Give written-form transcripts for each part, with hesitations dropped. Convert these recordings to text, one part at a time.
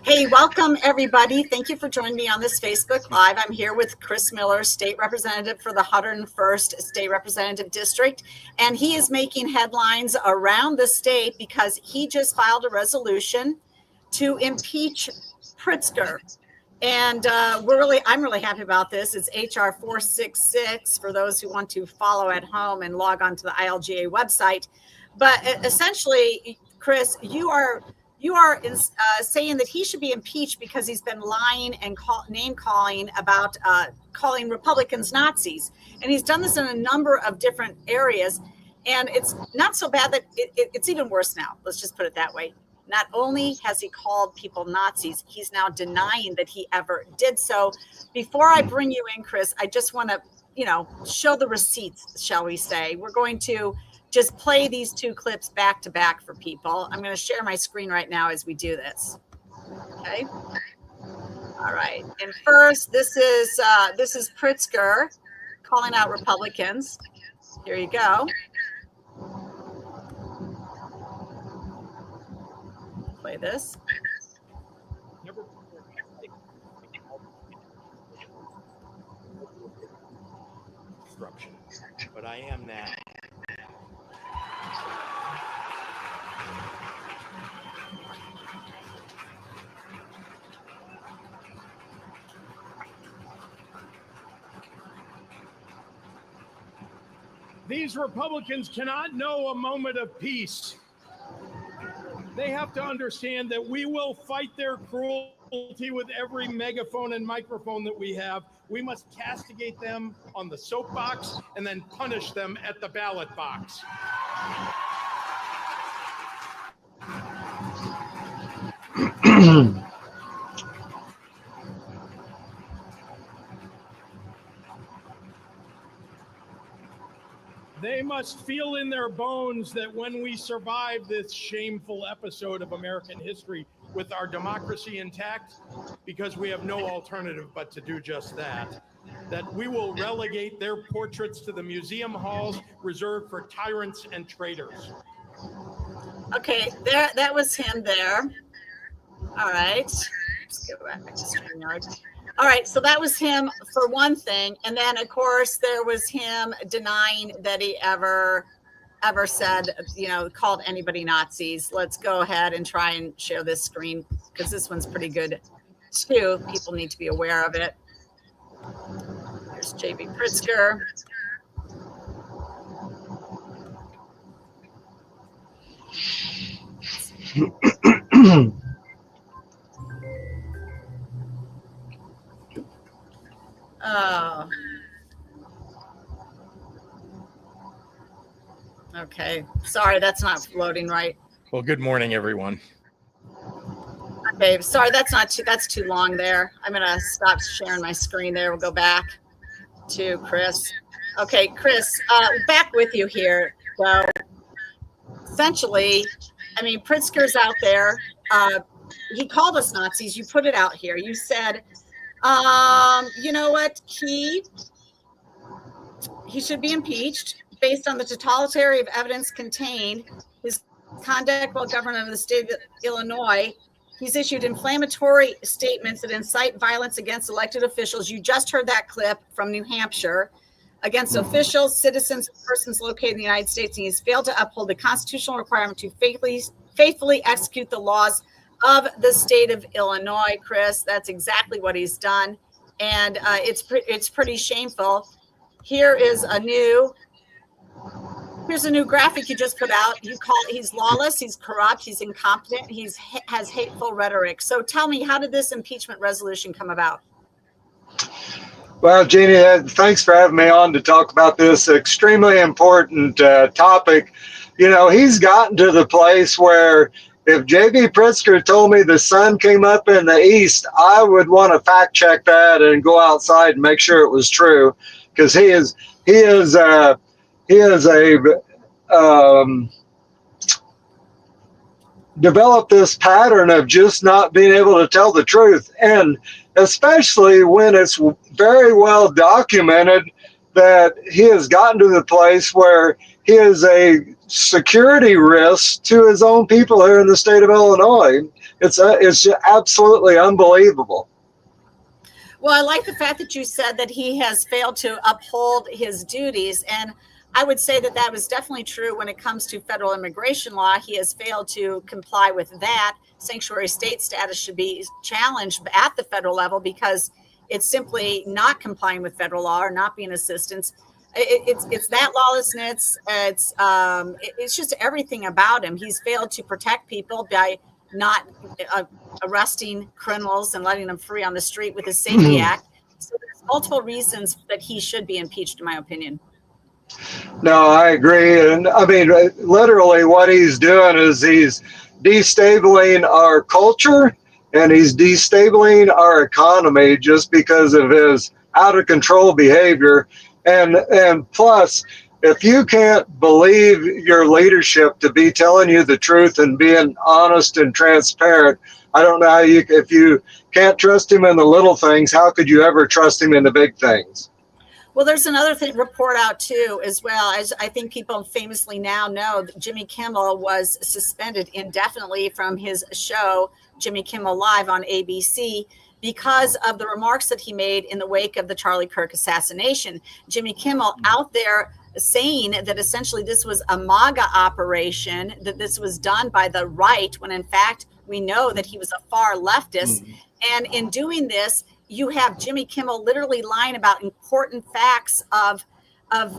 Hey, welcome everybody. Thank you for joining me on this Facebook Live. I'm here with Chris Miller, State Representative for the 101st State Representative District, and he is making headlines around the state because he just filed a resolution to impeach Pritzker. And I'm really happy about this. It's HR 466 for those who want to follow at home and log on to the ILGA website. But essentially, Chris, you are saying that he should be impeached because he's been lying and name calling about calling Republicans Nazis. And he's done this in a number of different areas. And it's not so bad that it's even worse now. Let's just put it that way. Not only has he called people Nazis, he's now denying that he ever did so. Before I bring you in, Chris, I just want to, show the receipts, shall we say. We're going to just play these two clips back to back for people. I'm going to share my screen right now as we do this. Okay. All right. And first, this is Pritzker calling out Republicans. Here you go. Play this. But I am now. These Republicans cannot know a moment of peace. They have to understand that we will fight their cruelty with every megaphone and microphone that we have. We must castigate them on the soapbox and then punish them at the ballot box. They must feel in their bones that when we survive this shameful episode of American history with our democracy intact, because we have no alternative but to do just that, that we will relegate their portraits to the museum halls reserved for tyrants and traitors. Okay, that was him there. All right. Let's go back to StreamYard. All right, so that was him for one thing. And then, of course, there was him denying that he ever said, called anybody Nazis. Let's go ahead and try and share this screen because this one's pretty good, too. People need to be aware of it. Here's J.B. Pritzker. Oh. Okay. Sorry, that's not loading right. Well, good morning, everyone. Okay. Sorry, that's too long there. I'm going to stop sharing my screen there. We'll go back to Chris. Okay, Chris, back with you here. So essentially, Pritzker's out there. He called us Nazis. You put it out here. You said, you know what? He should be impeached based on the totality of evidence contained. His conduct while governor of the state of Illinois. He's issued inflammatory statements that incite violence against elected officials. You just heard that clip from New Hampshire against officials, citizens, and persons located in the United States. And he's failed to uphold the constitutional requirement to faithfully execute the laws of the state of Illinois. Chris, that's exactly what he's done, and it's pretty shameful. Here's a new graphic you just put out. You call he's lawless, he's corrupt, he's incompetent, has hateful rhetoric. So tell me, how did this impeachment resolution come about? Well, Jeannie, thanks for having me on to talk about this extremely important topic. He's gotten to the place where if J.B. Pritzker told me the sun came up in the east, I would want to fact check that and go outside and make sure it was true, because he is developed this pattern of just not being able to tell the truth, and especially when it's very well documented that he has gotten to the place where he is a security risks to his own people here in the state of Illinois. It's absolutely unbelievable. Well, I like the fact that you said that he has failed to uphold his duties. And I would say that that was definitely true when it comes to federal immigration law. He has failed to comply with that. Sanctuary state status should be challenged at the federal level because it's simply not complying with federal law or not being assistance. It's that lawlessness. It's just everything about him. He's failed to protect people by not arresting criminals and letting them free on the street with the Safety Act. So there's multiple reasons that he should be impeached, in my opinion. No, I agree. And I mean, literally what he's doing is he's destabilizing our culture and he's destabilizing our economy just because of his out of control behavior. And plus, if you can't believe your leadership to be telling you the truth and being honest and transparent, I don't know how if you can't trust him in the little things, how could you ever trust him in the big things? Well, there's another report out too, as well. As I think people famously now know that Jimmy Kimmel was suspended indefinitely from his show, Jimmy Kimmel Live on ABC, because of the remarks that he made in the wake of the Charlie Kirk assassination. Jimmy Kimmel out there saying that essentially this was a MAGA operation, that this was done by the right, when in fact we know that he was a far leftist. And in doing this, you have Jimmy Kimmel literally lying about important facts of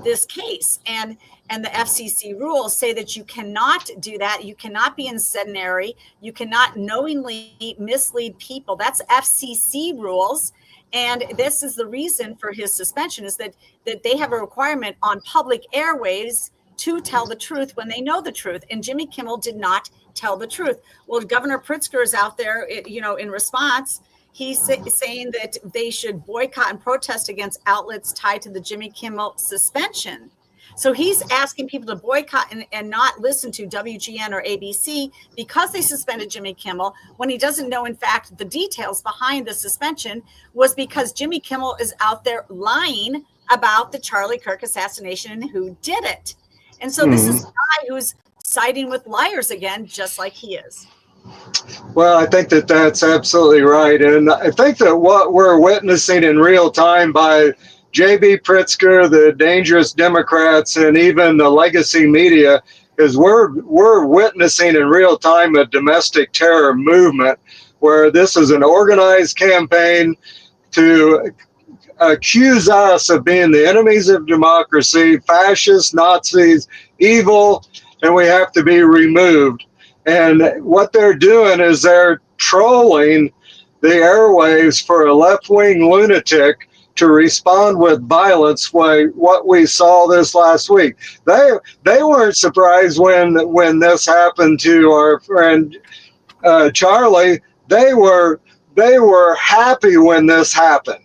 this case. And the FCC rules say that you cannot do that. You cannot be incendiary. You cannot knowingly mislead people. That's FCC rules. And this is the reason for his suspension, is that they have a requirement on public airways to tell the truth when they know the truth. And Jimmy Kimmel did not tell the truth. Well, Governor Pritzker is out there, in response. He's saying that they should boycott and protest against outlets tied to the Jimmy Kimmel suspension. So he's asking people to boycott and not listen to WGN or ABC because they suspended Jimmy Kimmel, when he doesn't know, in fact, the details behind the suspension was because Jimmy Kimmel is out there lying about the Charlie Kirk assassination and who did it. And so this is a guy who's siding with liars again, just like he is. Well, I think that that's absolutely right. And I think that what we're witnessing in real time by J.B. Pritzker, the dangerous Democrats, and even the legacy media is we're witnessing in real time a domestic terror movement where this is an organized campaign to accuse us of being the enemies of democracy, fascists, Nazis, evil, and we have to be removed. And what they're doing is they're trolling the airwaves for a left-wing lunatic to respond with violence, what we saw this last week. They weren't surprised when this happened to our friend Charlie. They were happy when this happened.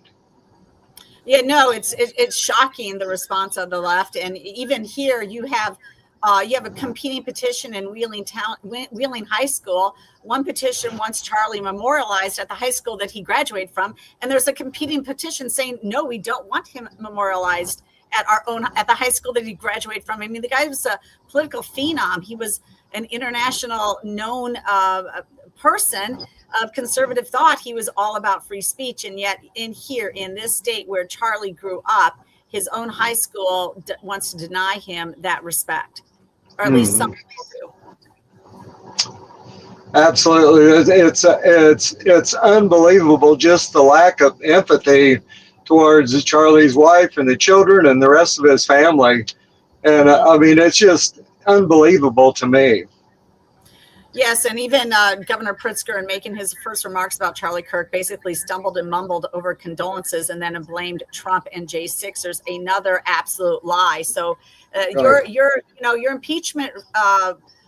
Yeah, no, it's shocking, the response of the left. And even here you have a competing petition in Wheeling High School. One petition wants Charlie memorialized at the high school that he graduated from, and there's a competing petition saying, no, we don't want him memorialized at the high school that he graduated from. I mean, the guy was a political phenom. He was an international known person of conservative thought. He was all about free speech, and yet in this state where Charlie grew up, his own high school wants to deny him that respect. Or at least some people do. Absolutely, it's unbelievable, just the lack of empathy towards Charlie's wife and the children and the rest of his family, and I mean, it's just unbelievable to me. Yes, and even Governor Pritzker, in making his first remarks about Charlie Kirk, basically stumbled and mumbled over condolences and then blamed Trump and J6ers, another absolute lie. So your impeachment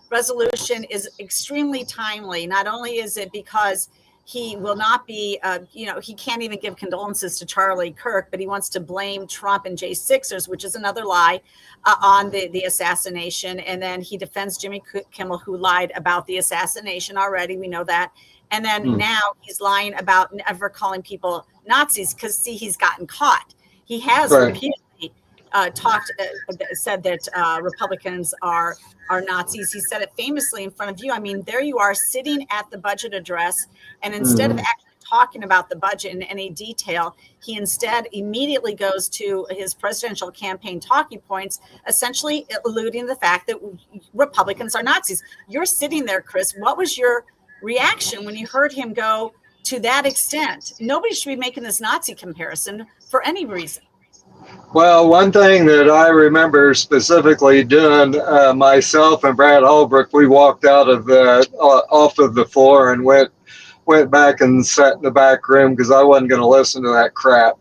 resolution is extremely timely. Not only is it because he will not be, he can't even give condolences to Charlie Kirk, but he wants to blame Trump and J6ers, which is another lie, on the assassination. And then he defends Jimmy Kimmel, who lied about the assassination already. We know that. And then now he's lying about never calling people Nazis because, see, he's gotten caught. He has repeatedly said that Republicans are Nazis. He said it famously in front of you. I mean, there you are sitting at the budget address, and instead of actually talking about the budget in any detail, he instead immediately goes to his presidential campaign talking points, essentially alluding to the fact that Republicans are Nazis. You're sitting there, Chris. What was your reaction when you heard him go to that extent? Nobody should be making this Nazi comparison for any reason. Well, one thing that I remember specifically doing, myself and Brad Holbrook, we walked out of off of the floor and went back and sat in the back room because I wasn't going to listen to that crap.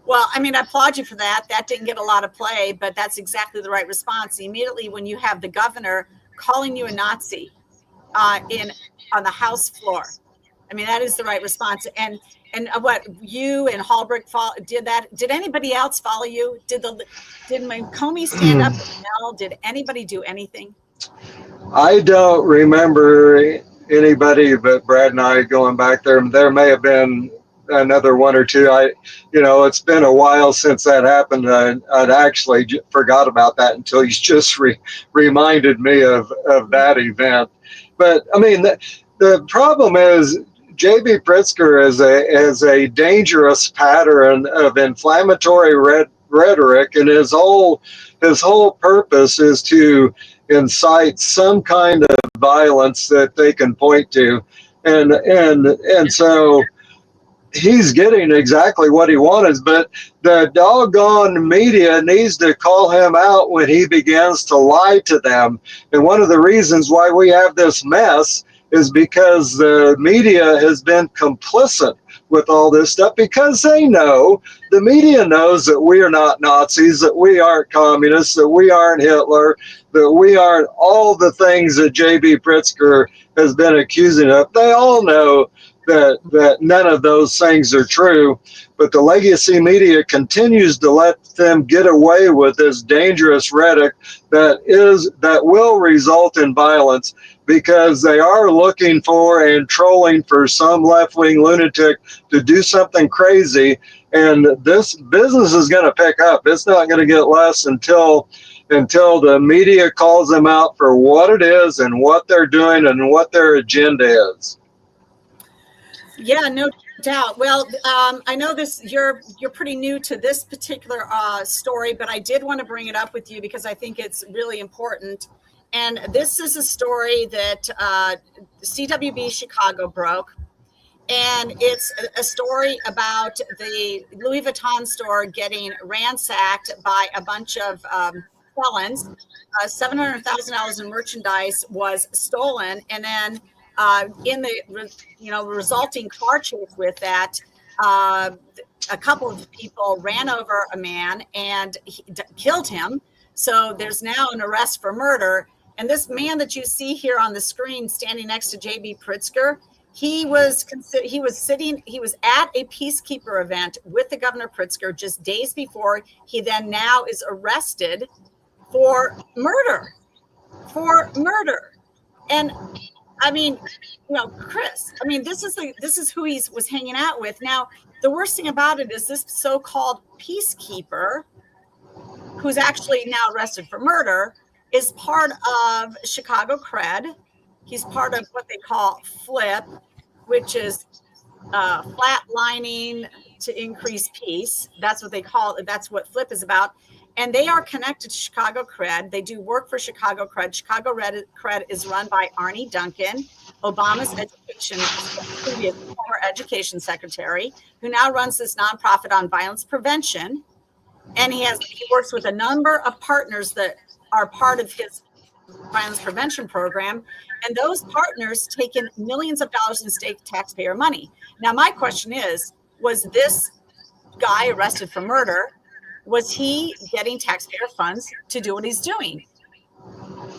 Well, I mean, I applaud you for that. That didn't get a lot of play, but that's exactly the right response. Immediately when you have the governor calling you a Nazi on the House floor, I mean, that is the right response. And what you and Holbrook did that? Did anybody else follow you? Did Comey stand up and yell? Did anybody do anything? I don't remember anybody but Brad and I going back there. There may have been another one or two. It's been a while since that happened. I'd actually forgot about that until you just reminded me of that event. But I mean, the problem is J.B. Pritzker is a dangerous pattern of inflammatory rhetoric, and his whole purpose is to incite some kind of violence that they can point to, and so he's getting exactly what he wanted. But the doggone media needs to call him out when he begins to lie to them. And one of the reasons why we have this mess is because the media has been complicit with all this stuff, because the media knows that we are not Nazis, that we aren't communists, that we aren't Hitler, that we aren't all the things that J.B. Pritzker has been accusing of. They all know that none of those things are true, but the legacy media continues to let them get away with this dangerous rhetoric that will result in violence, because they are looking for and trolling for some left-wing lunatic to do something crazy, and this business is going to pick up. It's not going to get less until the media calls them out for what it is and what they're doing and what their agenda is. Yeah, no doubt. Well, I know you're pretty new to this particular story, but I did want to bring it up with you because I think it's really important. And this is a story that CWB Chicago broke. And it's a story about the Louis Vuitton store getting ransacked by a bunch of felons. $700,000 in merchandise was stolen. And then in the resulting car chase with that, a couple of people ran over a man and killed him. So there's now an arrest for murder. And this man that you see here on the screen standing next to J.B. Pritzker, he was at a peacekeeper event with the Governor Pritzker just days before. He then now is arrested for murder. And I mean, Chris, I mean, this is who he was hanging out with. Now, the worst thing about it is this so-called peacekeeper, who's actually now arrested for murder, is part of Chicago Cred. He's part of what they call FLIP, which is flatlining to increase peace. That's what they call it. That's what FLIP is about. And they are connected to Chicago Cred. They do work for Chicago Cred. Chicago Cred is run by Arnie Duncan, Obama's previous former education secretary, who now runs this nonprofit on violence prevention. And he works with a number of partners that are part of his violence prevention program. And those partners take in millions of dollars in state taxpayer money. Now, my question is, was this guy arrested for murder? Was he getting taxpayer funds to do what he's doing?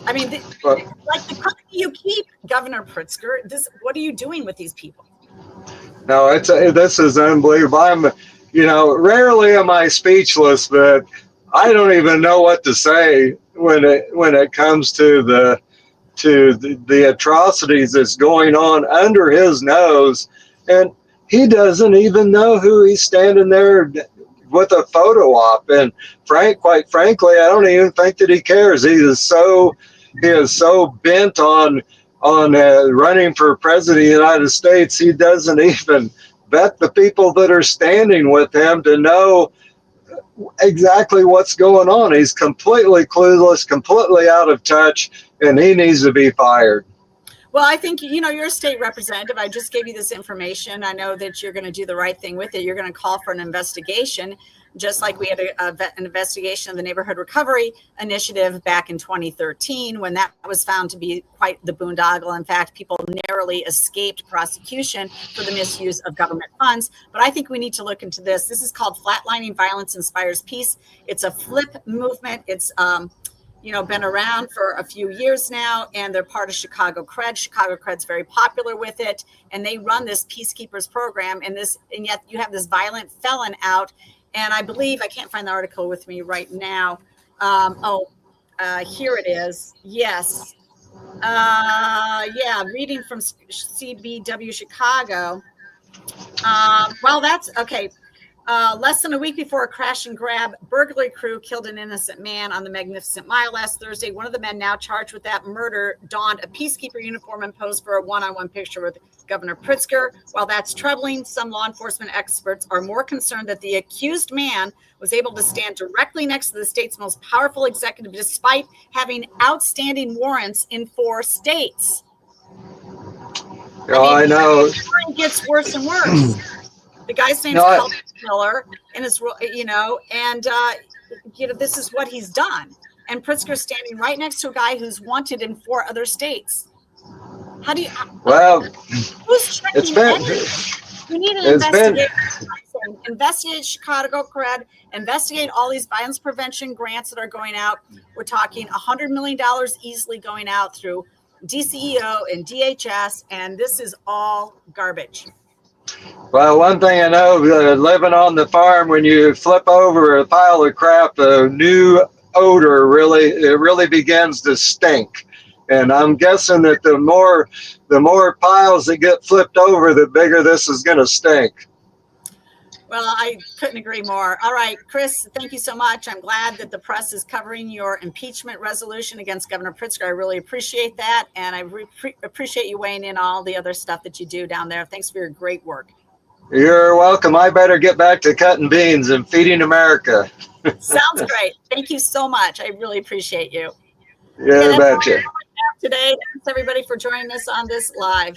I mean, like the company you keep, Governor Pritzker, what are you doing with these people? No, this is unbelievable. Rarely am I speechless, but I don't even know what to say when it comes to the atrocities that's going on under his nose, and he doesn't even know who he's standing there with a photo op. And quite frankly, I don't even think that he cares. He is so bent on running for president of the United States. He doesn't even vet the people that are standing with him to know exactly what's going on. He's completely clueless, completely out of touch, and he needs to be fired. Well, I think, you're a state representative. I just gave you this information. I know that you're going to do the right thing with it. You're going to call for an investigation, just like we had an investigation of the Neighborhood Recovery Initiative back in 2013, when that was found to be quite the boondoggle. In fact, people narrowly escaped prosecution for the misuse of government funds. But I think we need to look into this. This is called Flatlining Violence Inspires Peace. It's a flip movement. It's been around for a few years now, and they're part of Chicago Cred. Chicago Cred's very popular with it, and they run this Peacekeepers program, and yet you have this violent felon out. And I believe, I can't find the article with me right now. Here it is. Yes. Reading from CBW Chicago. That's okay. Less than a week before a crash and grab burglary crew killed an innocent man on the Magnificent Mile last Thursday, one of the men now charged with that murder donned a peacekeeper uniform and posed for a one-on-one picture with Governor Pritzker. While that's troubling, some law enforcement experts are more concerned that the accused man was able to stand directly next to the state's most powerful executive despite having outstanding warrants in 4 states. I know. It gets worse and worse. The guy's name's Kelvin Miller, and it's this is what he's done. And Pritzker's standing right next to a guy who's wanted in 4 other states. How do you? Well, who's checking? We need an investigation. Investigate Chicago Cred. Investigate all these violence prevention grants that are going out. We're talking $100 million easily going out through DCEO and DHS, and this is all garbage. Well, one thing I know, living on the farm, when you flip over a pile of crap, a new odor really begins to stink. And I'm guessing that the more piles that get flipped over, the bigger this is going to stink. Well, I couldn't agree more. All right, Chris, thank you so much. I'm glad that the press is covering your impeachment resolution against Governor Pritzker. I really appreciate that. And I appreciate you weighing in on all the other stuff that you do down there. Thanks for your great work. You're welcome. I better get back to cutting beans and feeding America. Sounds great. Thank you so much. I really appreciate you. Yeah, betcha. Today, thanks everybody for joining us on this live.